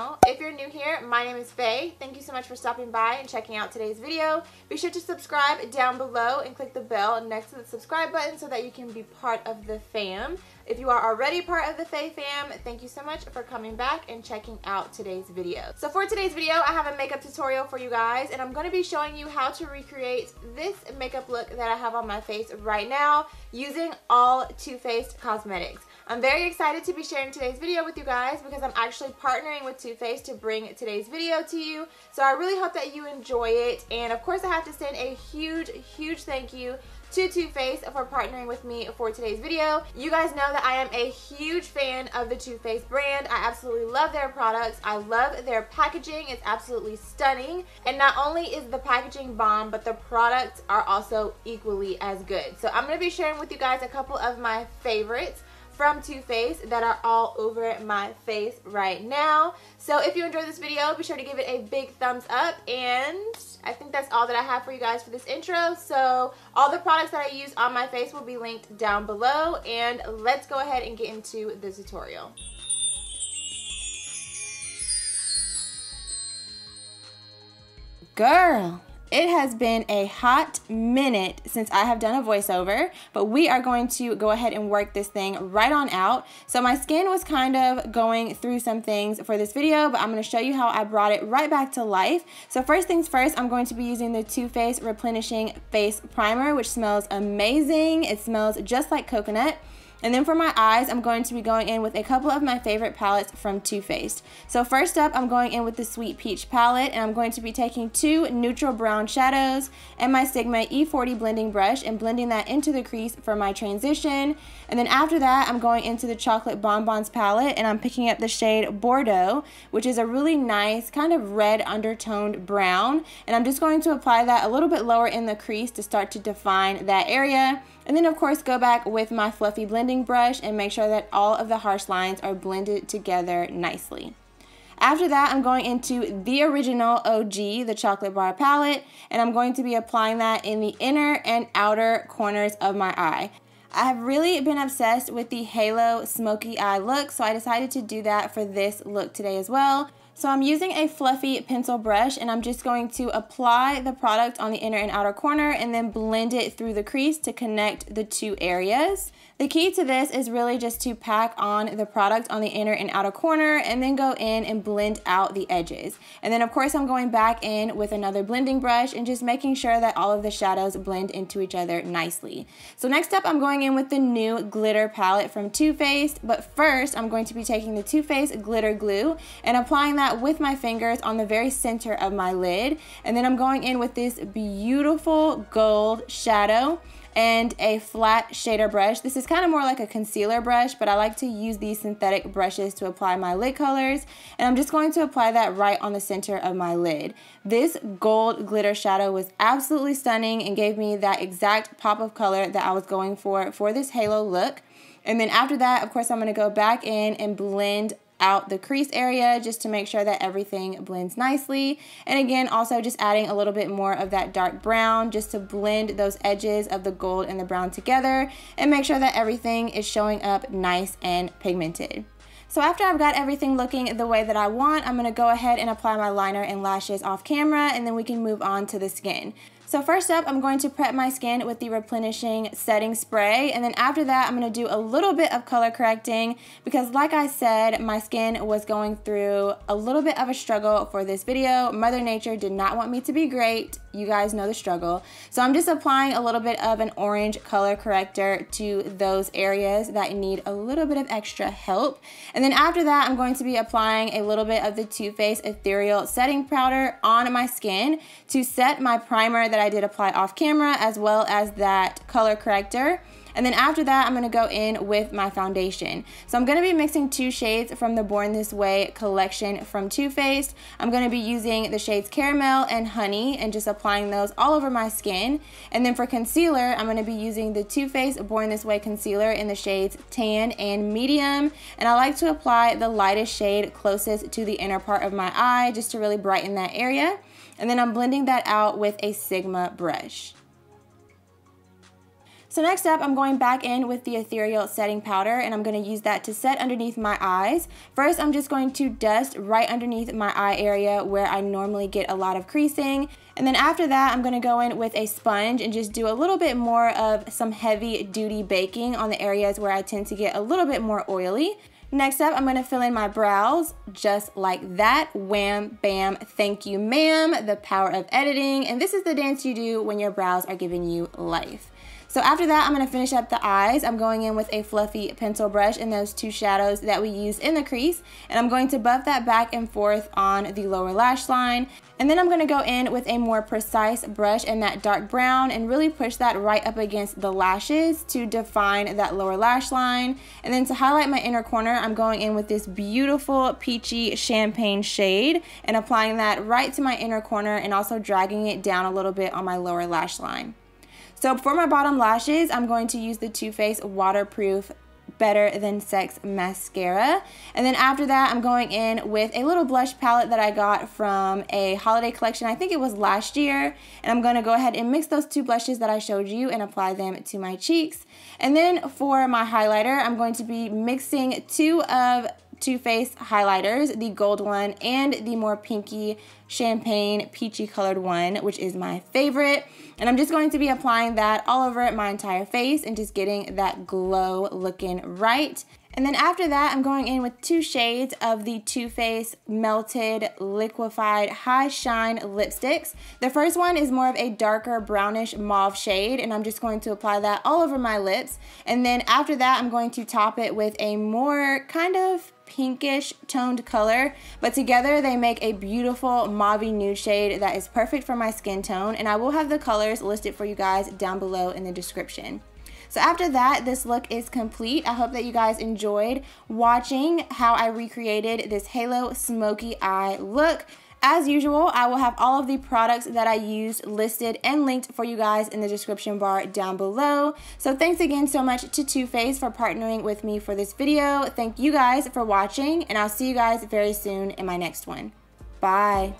channel. If you're new here, my name is Faye. Thank you so much for stopping by and checking out today's video. Be sure to subscribe down below and click the bell next to the subscribe button so that you can be part of the fam. If you are already part of the Faye fam, thank you so much for coming back and checking out today's video. So for today's video, I have a makeup tutorial for you guys, and I'm going to be showing you how to recreate this makeup look that I have on my face right now using all Too Faced cosmetics. I'm very excited to be sharing today's video with you guys because I'm actually partnering with Too Faced to bring today's video to you. So I really hope that you enjoy it. And of course I have to send a huge thank you to Too Faced for partnering with me for today's video. You guys know that I am a huge fan of the Too Faced brand. I absolutely love their products. I love their packaging. It's absolutely stunning. And not only is the packaging bomb, but the products are also equally as good. So I'm going to be sharing with you guys a couple of my favorites from Too Faced that are all over my face right now. So if you enjoyed this video, be sure to give it a big thumbs up, and I think that's all that I have for you guys for this intro. So all the products that I use on my face will be linked down below, and let's go ahead and get into the tutorial. Girl, it has been a hot minute since I have done a voiceover, but we are going to go ahead and work this thing right on out. So my skin was kind of going through some things for this video, but I'm going to show you how I brought it right back to life. So first things first, I'm going to be using the Too Faced Replenishing Face Primer, which smells amazing. It smells just like coconut. And then for my eyes, I'm going to be going in with a couple of my favorite palettes from Too Faced. So first up, I'm going in with the Sweet Peach palette, and I'm going to be taking two neutral brown shadows and my Sigma E40 blending brush and blending that into the crease for my transition. And then after that, I'm going into the Chocolate Bonbons palette, and I'm picking up the shade Bordeaux, which is a really nice kind of red undertoned brown. And I'm just going to apply that a little bit lower in the crease to start to define that area. And then of course go back with my fluffy blending brush and make sure that all of the harsh lines are blended together nicely. After that, I'm going into the original OG, the Chocolate Bar palette, and I'm going to be applying that in the inner and outer corners of my eye. I have really been obsessed with the Halo Smoky Eye look, so I decided to do that for this look today as well. So I'm using a fluffy pencil brush, and I'm just going to apply the product on the inner and outer corner and then blend it through the crease to connect the two areas. The key to this is really just to pack on the product on the inner and outer corner and then go in and blend out the edges. And then of course I'm going back in with another blending brush and just making sure that all of the shadows blend into each other nicely. So next up, I'm going in with the new glitter palette from Too Faced, but first I'm going to be taking the Too Faced glitter glue and applying that with my fingers on the very center of my lid. And then I'm going in with this beautiful gold shadow and a flat shader brush. This is kind of more like a concealer brush, but I like to use these synthetic brushes to apply my lid colors, and I'm just going to apply that right on the center of my lid. This gold glitter shadow was absolutely stunning and gave me that exact pop of color that I was going for this halo look. And then after that, of course, I'm going to go back in and blend out the crease area just to make sure that everything blends nicely. And again, also just adding a little bit more of that dark brown just to blend those edges of the gold and the brown together and make sure that everything is showing up nice and pigmented. So after I've got everything looking the way that I want, I'm going to go ahead and apply my liner and lashes off camera, and then we can move on to the skin. So first up, I'm going to prep my skin with the Replenishing Setting Spray, and then after that, I'm going to do a little bit of color correcting because like I said, my skin was going through a little bit of a struggle for this video. Mother Nature did not want me to be great. You guys know the struggle. So I'm just applying a little bit of an orange color corrector to those areas that need a little bit of extra help. And then after that, I'm going to be applying a little bit of the Too Faced Ethereal Setting Powder on my skin to set my primer that I did apply off camera, as well as that color corrector. And then after that, I'm going to go in with my foundation. So I'm going to be mixing two shades from the Born This Way collection from Too Faced. I'm going to be using the shades Caramel and Honey and just applying those all over my skin. And then for concealer, I'm going to be using the Too Faced Born This Way concealer in the shades Tan and Medium. And I like to apply the lightest shade closest to the inner part of my eye just to really brighten that area. And then I'm blending that out with a Sigma brush. So next up, I'm going back in with the Ethereal Setting Powder, and I'm going to use that to set underneath my eyes. First, I'm just going to dust right underneath my eye area where I normally get a lot of creasing. And then after that, I'm going to go in with a sponge and just do a little bit more of some heavy duty baking on the areas where I tend to get a little bit more oily. Next up, I'm going to fill in my brows just like that. Wham, bam, thank you, ma'am. The power of editing. And this is the dance you do when your brows are giving you life. So after that, I'm going to finish up the eyes. I'm going in with a fluffy pencil brush in those two shadows that we used in the crease. And I'm going to buff that back and forth on the lower lash line. And then I'm going to go in with a more precise brush in that dark brown and really push that right up against the lashes to define that lower lash line. And then to highlight my inner corner, I'm going in with this beautiful peachy champagne shade and applying that right to my inner corner and also dragging it down a little bit on my lower lash line. So for my bottom lashes, I'm going to use the Too Faced Waterproof Better Than Sex mascara. And then after that, I'm going in with a little blush palette that I got from a holiday collection. I think it was last year. And I'm going to go ahead and mix those two blushes that I showed you and apply them to my cheeks. And then for my highlighter, I'm going to be mixing two of Too Faced highlighters, the gold one and the more pinky champagne peachy colored one, which is my favorite. And I'm just going to be applying that all over my entire face and just getting that glow looking right. And then after that, I'm going in with two shades of the Too Faced Melted Liquefied High Shine lipsticks. The first one is more of a darker brownish mauve shade, and I'm just going to apply that all over my lips. And then after that, I'm going to top it with a more kind of pinkish toned color, but together they make a beautiful mauvey nude shade that is perfect for my skin tone, and I will have the colors listed for you guys down below in the description. So after that, this look is complete. I hope that you guys enjoyed watching how I recreated this halo smoky eye look. As usual, I will have all of the products that I used listed and linked for you guys in the description bar down below. So thanks again so much to Too Faced for partnering with me for this video. Thank you guys for watching, and I'll see you guys very soon in my next one. Bye.